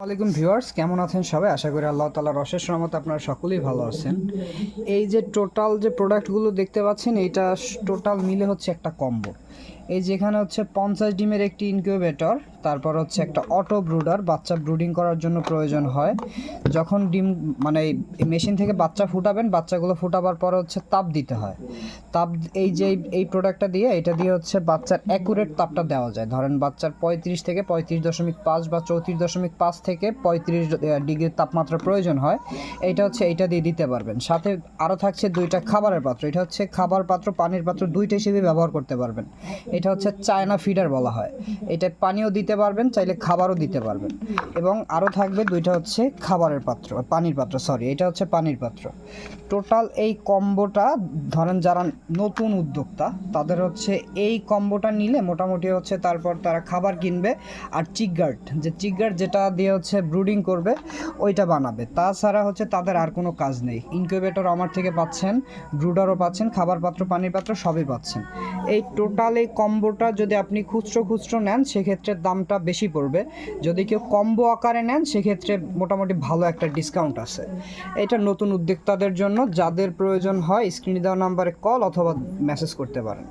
ওয়ালাইকুম ভিউয়ার্স, কেমন আছেন সবাই? আশা করি আল্লাহ তাআলার অশেষ রহমতে আপনারা সকলেই ভালো আছেন। এই যে টোটাল যে প্রোডাক্টগুলো দেখতে পাচ্ছেন, এইটা টোটাল মিলে হচ্ছে একটা কম্বো। এই যেখানে হচ্ছে 50 ডিমের একটি ইনকিউবেটর, তারপর হচ্ছে একটা অটো ব্রুডার, বাচ্চা ব্রুডিং করার জন্য প্রয়োজন হয়। যখন ডিম মানে মেশিন থেকে বাচ্চা ফুটাবেন, বাচ্চাগুলো ফুটাবার পরে হচ্ছে তাপ দিতে হয়। তাপ এই যে এই প্রোডাক্টটা দিয়ে, এটা দিয়ে হচ্ছে বাচ্চার অ্যাকুরেট তাপটা দেওয়া যায়। ধরেন বাচ্চার 35 থেকে 35.5 বা 34.5 থেকে 35 ডিগ্রির তাপমাত্রা প্রয়োজন হয়, এইটা দিয়ে দিতে পারবেন। সাথে আরও থাকছে দুইটা খাবারের পাত্র। এটা হচ্ছে খাবার পাত্র, পানির পাত্র দুইটা হিসেবে ব্যবহার করতে পারবেন। এটা হচ্ছে চায়না ফিডার বলা হয়। এটা পানিও দিতে পারবেন, চাইলে খাবারও দিতে পারবেন। এবং আরও থাকবে দুইটা হচ্ছে খাবারের পাত্র, পানির পাত্র, এটা হচ্ছে পানির পাত্র। টোটাল এই কম্বোটা ধরেন যারা নতুন উদ্যোক্তা, তাদের হচ্ছে এই কম্বোটা নিলে মোটামুটি হচ্ছে তারপর তারা খাবার কিনবে আর চিকগার্ড যেটা দিয়ে হচ্ছে ব্রুডিং করবে ওইটা বানাবে। তাছাড়া হচ্ছে তাদের আর কোনো কাজ নেই। ইনকিউবেটর আমার থেকে পাচ্ছেন, ব্রুডারও পাচ্ছেন, খাবার পাত্র, পানির পাত্র সবই পাচ্ছেন। এই টোটাল এই কম্বোটা যদি আপনি খুচরো নেন, সেক্ষেত্রে দামটা বেশি পড়বে। যদি কেউ কম্বো আকারে নেন, সেক্ষেত্রে মোটামুটি ভালো একটা ডিসকাউন্ট আছে। এটা নতুন উদ্যোক্তাদের জন্য, যাদের প্রয়োজন হয় স্ক্রিনে দেওয়া নাম্বারে কল অথবা মেসেজ করতে পারেন।